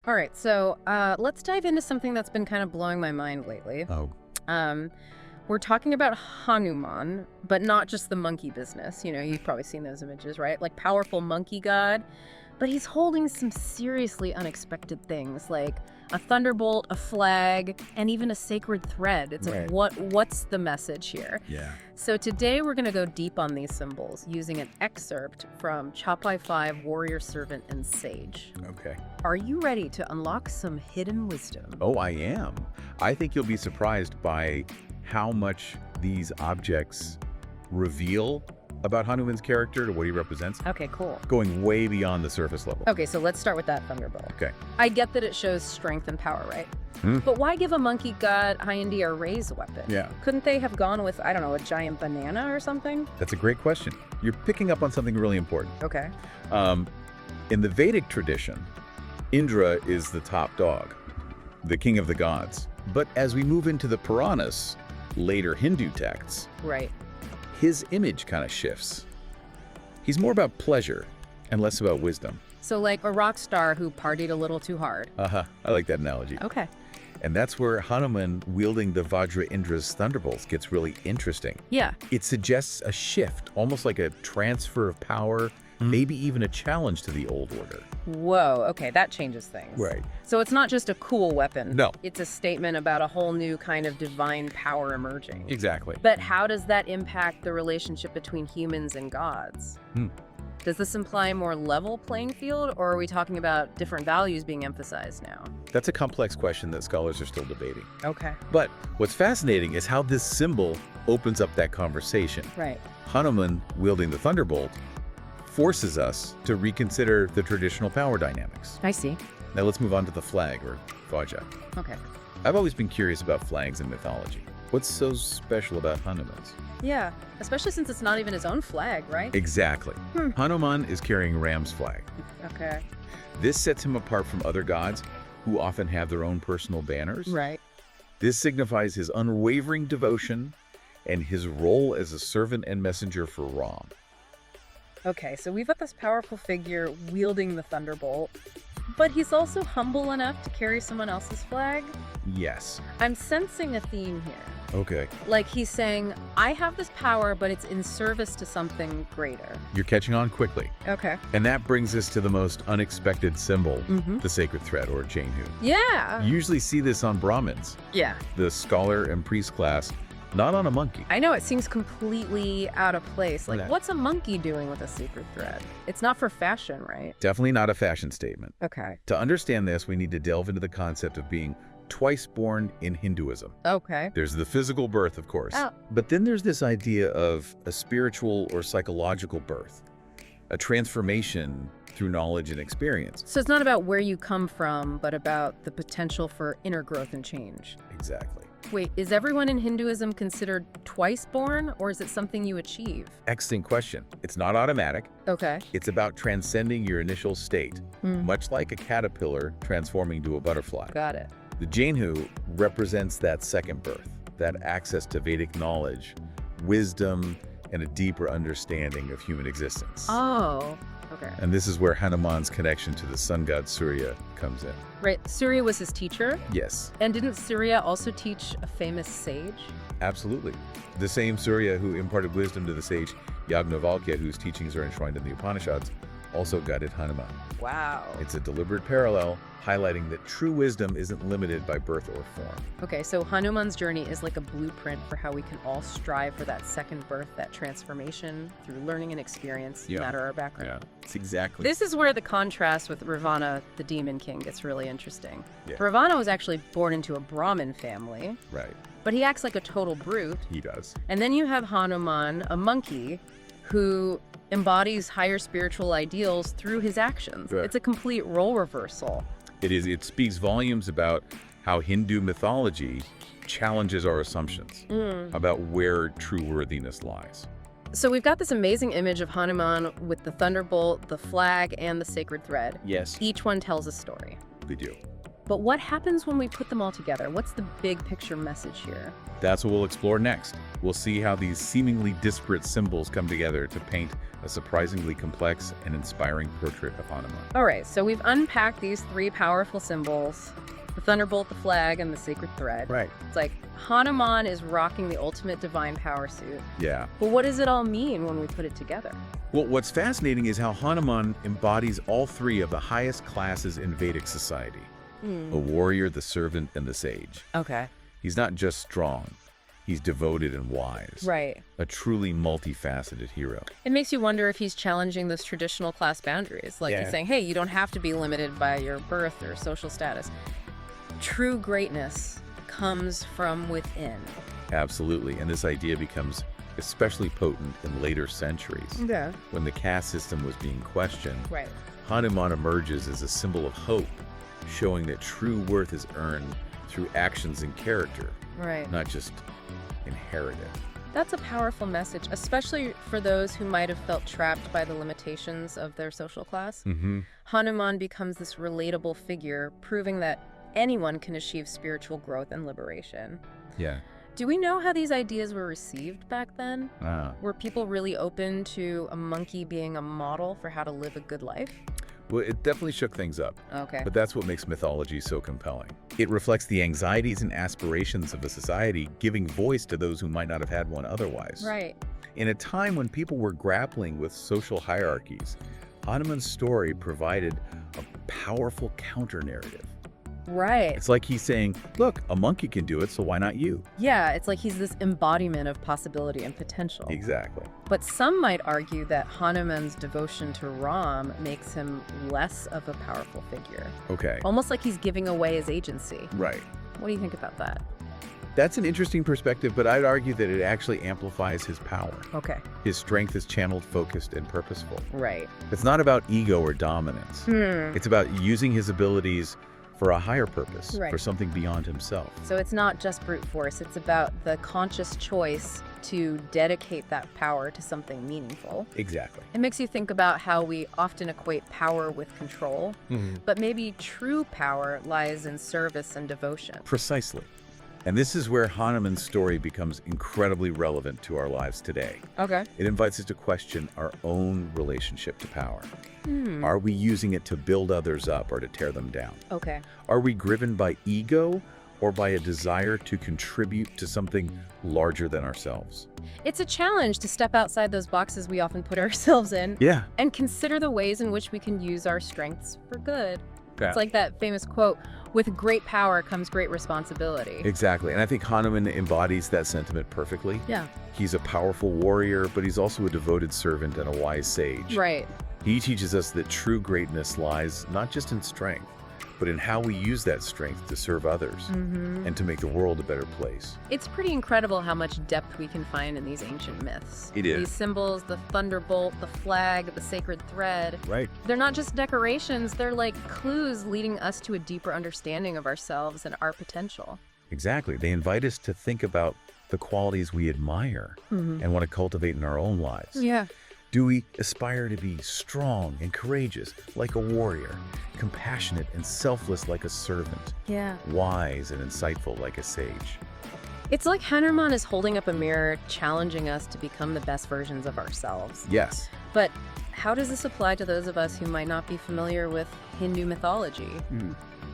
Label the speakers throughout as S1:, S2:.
S1: All right, so let's dive into something that's been kind of blowing my mind lately.
S2: Oh.
S1: We're talking about Hanuman, but not just the monkey business. You know, you've probably seen those images, right? Like powerful monkey god. But he's holding some seriously unexpected things, like a thunderbolt, a flag, and even a sacred thread. It's
S2: Right.
S1: like, what's the message here?
S2: Yeah.
S1: So today we're going to go deep on these symbols using an excerpt from Chapai 5, Warrior, Servant, and Sage.
S2: Okay.
S1: Are you ready to unlock some hidden wisdom?
S2: Oh, I am. I think you'll be surprised by how much these objects reveal about Hanuman's character to what he represents,
S1: Okay, cool.
S2: going way beyond the surface level.
S1: Okay, so let's start with that thunderbolt.
S2: Okay.
S1: I get that it shows strength and power, right?
S2: Hmm.
S1: But why give a monkey god Hyundai a raise weapon?
S2: Yeah.
S1: Couldn't they have gone with, I don't know, a giant banana or something?
S2: That's a great question. You're picking up on something really important.
S1: Okay.
S2: In the Vedic tradition, Indra is the top dog, the king of the gods. But as we move into the Puranas, later Hindu texts,
S1: Right.
S2: his image kind of shifts. He's more about pleasure and less about wisdom.
S1: So like a rock star who partied a little too hard.
S2: I like that analogy.
S1: Okay.
S2: And that's where Hanuman wielding the Vajra Indra's thunderbolts gets really interesting.
S1: Yeah.
S2: It suggests a shift, almost like a transfer of power, maybe even a challenge to the old order.
S1: Whoa, okay, that changes things.
S2: Right.
S1: So it's not just a cool weapon.
S2: No.
S1: It's a statement about a whole new kind of divine power emerging.
S2: Exactly.
S1: But how does that impact the relationship between humans and gods? Does this imply a more level playing field, or are we talking about different values being emphasized now?
S2: That's a complex question that scholars are still debating.
S1: Okay.
S2: But what's fascinating is how this symbol opens up that conversation.
S1: Right.
S2: Hanuman wielding the thunderbolt forces us to reconsider the traditional power dynamics.
S1: I see.
S2: Now let's move on to the flag, or dhvaja.
S1: Okay.
S2: I've always been curious about flags in mythology. What's so special about Hanuman's?
S1: Yeah, especially since it's not even his own flag, right?
S2: Exactly. Hanuman is carrying Ram's flag.
S1: Okay.
S2: This sets him apart from other gods who often have their own personal banners.
S1: Right.
S2: This signifies his unwavering devotion and his role as a servant and messenger for Ram.
S1: Okay, so we've got this powerful figure wielding the thunderbolt, but he's also humble enough to carry someone else's flag.
S2: Yes.
S1: I'm sensing a theme here.
S2: Okay.
S1: Like he's saying, I have this power, but it's in service to something greater.
S2: You're catching on quickly.
S1: Okay.
S2: And that brings us to the most unexpected symbol,
S1: Mm-hmm.
S2: the sacred thread, or janehu.
S1: Yeah.
S2: You usually see this on Brahmins,
S1: Yeah.
S2: the scholar and priest class, not on a monkey.
S1: I know, it seems completely out of place. Like,
S2: Yeah.
S1: what's a monkey doing with a sacred thread? It's not for fashion, right?
S2: Definitely not a fashion statement.
S1: Okay.
S2: To understand this, we need to delve into the concept of being twice born in Hinduism.
S1: Okay.
S2: There's the physical birth, of course,
S1: Oh.
S2: but then there's this idea of a spiritual or psychological birth, a transformation through knowledge and experience.
S1: So it's not about where you come from, but about the potential for inner growth and change.
S2: Exactly.
S1: Wait, is everyone in Hinduism considered twice born, or is it something you achieve?
S2: Excellent question. It's not automatic.
S1: Okay.
S2: It's about transcending your initial state, much like a caterpillar transforming to a butterfly.
S1: Got it.
S2: The janehu represents that second birth, that access to Vedic knowledge, wisdom, and a deeper understanding of human existence.
S1: Oh, okay.
S2: And this is where Hanuman's connection to the sun god Surya comes in.
S1: Right, Surya was his teacher,
S2: Yes,
S1: and didn't Surya also teach a famous sage?
S2: absolutely. The same Surya who imparted wisdom to the sage Yagnavalkya, whose teachings are enshrined in the Upanishads, also guided Hanuman.
S1: Wow.
S2: It's a deliberate parallel, highlighting that true wisdom isn't limited by birth or form.
S1: Okay, so Hanuman's journey is like a blueprint for how we can all strive for that second birth, that transformation through learning and experience, no
S2: Yeah.
S1: matter our background.
S2: It's exactly.
S1: This is where the contrast with Ravana, the demon king, gets really interesting.
S2: Yeah.
S1: Ravana was actually born into a Brahmin family,
S2: Right,
S1: but he acts like a total brute.
S2: he does.
S1: And then you have Hanuman, a monkey, who embodies higher spiritual ideals through his actions.
S2: Right.
S1: It's a complete role reversal.
S2: It is. It speaks volumes about how Hindu mythology challenges our assumptions about where true worthiness lies.
S1: So we've got this amazing image of Hanuman with the thunderbolt, the flag, and the sacred thread.
S2: Yes,
S1: Each one tells a story.
S2: they do.
S1: But what happens when we put them all together? What's the big picture message here?
S2: That's what we'll explore next. We'll see how these seemingly disparate symbols come together to paint a surprisingly complex and inspiring portrait of Hanuman.
S1: All right, so we've unpacked these three powerful symbols: the thunderbolt, the flag, and the sacred thread.
S2: Right.
S1: It's like Hanuman is rocking the ultimate divine power suit.
S2: Yeah.
S1: But what does it all mean when we put it together?
S2: Well, what's fascinating is how Hanuman embodies all three of the highest classes in Vedic society. A warrior, the servant, and the sage.
S1: Okay.
S2: He's not just strong, he's devoted and wise.
S1: Right.
S2: A truly multifaceted hero.
S1: It makes you wonder if he's challenging those traditional class boundaries. Like he's saying, hey, you don't have to be limited by your birth or social status. True greatness comes from within.
S2: Absolutely, and this idea becomes especially potent in later centuries.
S1: Yeah.
S2: When the caste system was being questioned,
S1: Right.
S2: Hanuman emerges as a symbol of hope, showing that true worth is earned through actions and character,
S1: Right.
S2: not just inherited.
S1: That's a powerful message, especially for those who might have felt trapped by the limitations of their social class. Hanuman becomes this relatable figure, proving that anyone can achieve spiritual growth and liberation.
S2: Yeah.
S1: Do we know how these ideas were received back then?
S2: Ah.
S1: Were people really open to a monkey being a model for how to live a good life?
S2: Well, it definitely shook things up.
S1: Okay.
S2: But that's what makes mythology so compelling. It reflects the anxieties and aspirations of a society, giving voice to those who might not have had one otherwise.
S1: Right.
S2: In a time when people were grappling with social hierarchies, Hanuman's story provided a powerful counter-narrative.
S1: Right.
S2: It's like he's saying, look, a monkey can do it, so why not you?
S1: Yeah, it's like he's this embodiment of possibility and potential.
S2: Exactly.
S1: But some might argue that Hanuman's devotion to Ram makes him less of a powerful figure.
S2: Okay.
S1: Almost like he's giving away his agency.
S2: Right.
S1: What do you think about that?
S2: That's an interesting perspective, but I'd argue that it actually amplifies his power.
S1: Okay.
S2: His strength is channeled, focused, and purposeful.
S1: Right.
S2: It's not about ego or dominance. It's about using his abilities for a higher purpose,
S1: Right.
S2: for something beyond himself.
S1: So it's not just brute force, it's about the conscious choice to dedicate that power to something meaningful.
S2: Exactly.
S1: It makes you think about how we often equate power with control, but maybe true power lies in service and devotion.
S2: Precisely. And this is where Hanuman's story becomes incredibly relevant to our lives today.
S1: Okay.
S2: It invites us to question our own relationship to power. Are we using it to build others up or to tear them down?
S1: Okay.
S2: Are we driven by ego or by a desire to contribute to something larger than ourselves?
S1: It's a challenge to step outside those boxes we often put ourselves in
S2: Yeah.
S1: and consider the ways in which we can use our strengths for good.
S2: Yeah.
S1: It's like that famous quote, with great power comes great responsibility.
S2: Exactly. And I think Hanuman embodies that sentiment perfectly.
S1: Yeah.
S2: He's a powerful warrior, but he's also a devoted servant and a wise sage.
S1: Right.
S2: He teaches us that true greatness lies not just in strength, but in how we use that strength to serve others and to make the world a better place.
S1: It's pretty incredible how much depth we can find in these ancient myths.
S2: It is.
S1: These symbols, the thunderbolt, the flag, the sacred thread.
S2: Right.
S1: They're not just decorations, they're like clues leading us to a deeper understanding of ourselves and our potential.
S2: Exactly. They invite us to think about the qualities we admire and want to cultivate in our own lives.
S1: Yeah.
S2: Do we aspire to be strong and courageous like a warrior, compassionate and selfless like a servant,
S1: Yeah.
S2: wise and insightful like a sage?
S1: It's like Hanuman is holding up a mirror, challenging us to become the best versions of ourselves.
S2: Yes.
S1: But how does this apply to those of us who might not be familiar with Hindu mythology?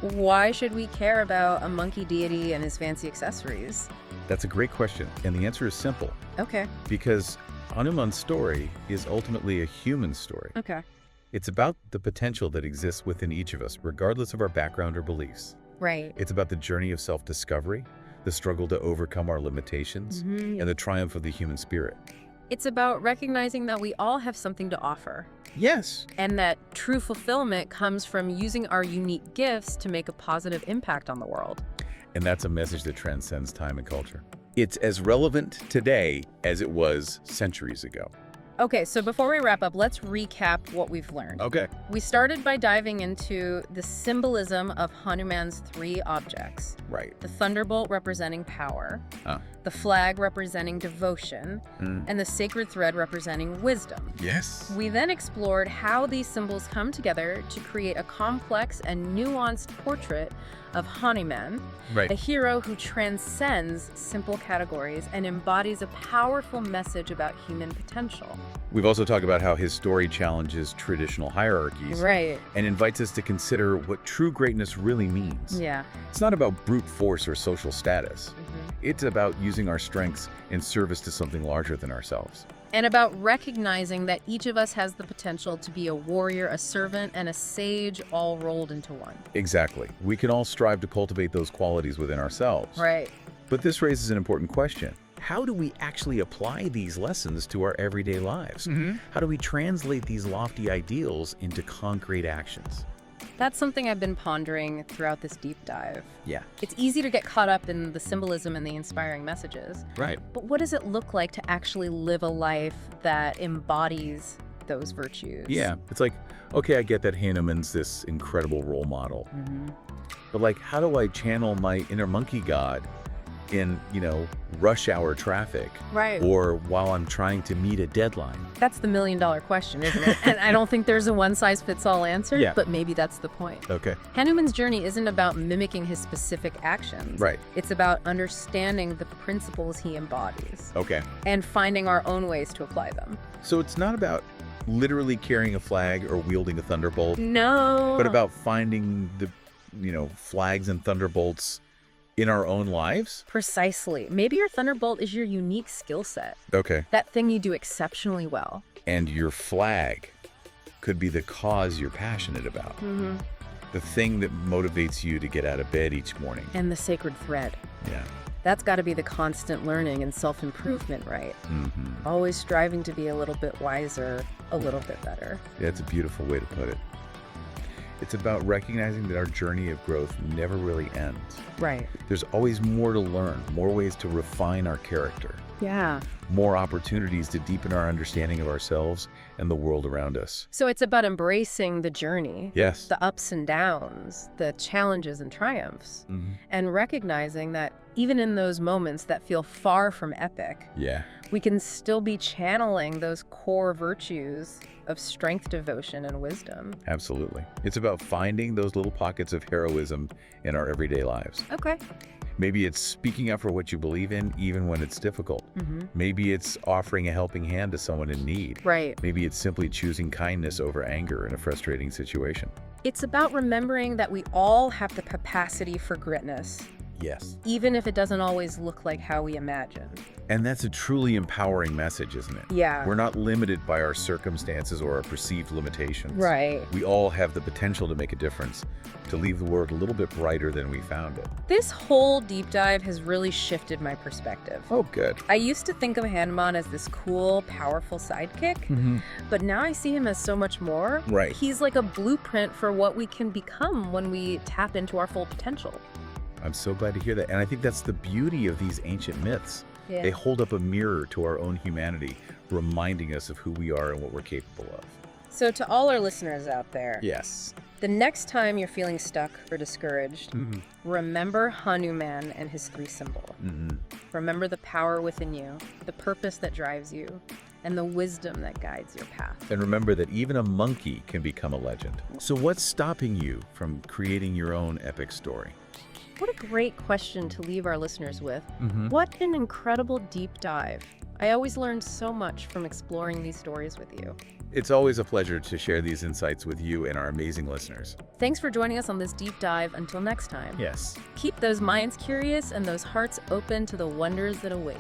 S1: Why should we care about a monkey deity and his fancy accessories?
S2: That's a great question, and the answer is simple.
S1: Okay.
S2: Because Hanuman's story is ultimately a human story.
S1: Okay.
S2: It's about the potential that exists within each of us, regardless of our background or beliefs.
S1: Right.
S2: It's about the journey of self-discovery, the struggle to overcome our limitations, and the triumph of the human spirit.
S1: It's about recognizing that we all have something to offer,
S2: Yes.
S1: and that true fulfillment comes from using our unique gifts to make a positive impact on the world.
S2: And that's a message that transcends time and culture. It's as relevant today as it was centuries ago.
S1: Okay, so before we wrap up, let's recap what we've learned.
S2: Okay.
S1: We started by diving into the symbolism of Hanuman's three objects.
S2: Right.
S1: The thunderbolt representing power, the flag representing devotion, and the sacred thread representing wisdom.
S2: Yes.
S1: We then explored how these symbols come together to create a complex and nuanced portrait of Hanuman,
S2: Right.
S1: a hero who transcends simple categories and embodies a powerful message about human potential.
S2: We've also talked about how his story challenges traditional hierarchies
S1: Right.
S2: and invites us to consider what true greatness really means.
S1: Yeah.
S2: It's not about brute force or social status.
S1: Mhm.
S2: It's about using our strengths in service to something larger than ourselves.
S1: And about recognizing that each of us has the potential to be a warrior, a servant, and a sage all rolled into one.
S2: Exactly. We can all strive to cultivate those qualities within ourselves.
S1: Right.
S2: But this raises an important question. How do we actually apply these lessons to our everyday lives? How do we translate these lofty ideals into concrete actions?
S1: That's something I've been pondering throughout this deep dive.
S2: Yeah.
S1: It's easy to get caught up in the symbolism and the inspiring messages.
S2: Right.
S1: But what does it look like to actually live a life that embodies those virtues?
S2: Yeah. It's like, okay, I get that Hanuman's this incredible role model. But like, how do I channel my inner monkey god in, rush hour traffic?
S1: Right.
S2: Or while I'm trying to meet a deadline?
S1: That's the million-dollar question, isn't it? And I don't think there's a one-size-fits-all answer,
S2: Yeah.
S1: but maybe that's the point.
S2: Okay.
S1: Hanuman's journey isn't about mimicking his specific actions.
S2: Right.
S1: It's about understanding the principles he embodies
S2: Okay.
S1: and finding our own ways to apply them.
S2: So it's not about literally carrying a flag or wielding a thunderbolt,
S1: No.
S2: but about finding the, flags and thunderbolts in our own lives?
S1: Precisely. Maybe your thunderbolt is your unique skill set.
S2: Okay.
S1: That thing you do exceptionally well.
S2: And your flag could be the cause you're passionate about. The thing that motivates you to get out of bed each morning.
S1: And the sacred thread.
S2: Yeah.
S1: That's got to be the constant learning and self-improvement, right? Always striving to be a little bit wiser, a little bit better.
S2: Yeah, it's a beautiful way to put it. It's about recognizing that our journey of growth never really ends.
S1: Right.
S2: There's always more to learn, more ways to refine our character,
S1: Yeah.
S2: more opportunities to deepen our understanding of ourselves and the world around us.
S1: So it's about embracing the journey.
S2: Yes.
S1: The ups and downs, the challenges and triumphs, and recognizing that even in those moments that feel far from epic,
S2: Yeah.
S1: we can still be channeling those core virtues of strength, devotion, and wisdom.
S2: Absolutely. It's about finding those little pockets of heroism in our everyday lives.
S1: Okay.
S2: Maybe it's speaking up for what you believe in, even when it's difficult. Maybe it's offering a helping hand to someone in need.
S1: Right.
S2: Maybe it's simply choosing kindness over anger in a frustrating situation.
S1: It's about remembering that we all have the capacity for greatness,
S2: Yes.
S1: even if it doesn't always look like how we imagine.
S2: And that's a truly empowering message, isn't it?
S1: Yeah.
S2: We're not limited by our circumstances or our perceived limitations.
S1: Right.
S2: We all have the potential to make a difference, to leave the world a little bit brighter than we found it.
S1: This whole deep dive has really shifted my perspective.
S2: Oh, good.
S1: I used to think of Hanuman as this cool, powerful sidekick, but now I see him as so much more.
S2: Right.
S1: He's like a blueprint for what we can become when we tap into our full potential.
S2: I'm so glad to hear that. And I think that's the beauty of these ancient myths.
S1: Yeah.
S2: They hold up a mirror to our own humanity, reminding us of who we are and what we're capable of.
S1: So to all our listeners out there,
S2: Yes.
S1: the next time you're feeling stuck or discouraged, remember Hanuman and his 3 symbols. Remember the power within you, the purpose that drives you, and the wisdom that guides your path.
S2: And remember that even a monkey can become a legend. So what's stopping you from creating your own epic story?
S1: What a great question to leave our listeners with. What an incredible deep dive. I always learned so much from exploring these stories with you.
S2: It's always a pleasure to share these insights with you and our amazing listeners.
S1: Thanks for joining us on this deep dive. Until next time.
S2: Yes.
S1: Keep those minds curious and those hearts open to the wonders that await.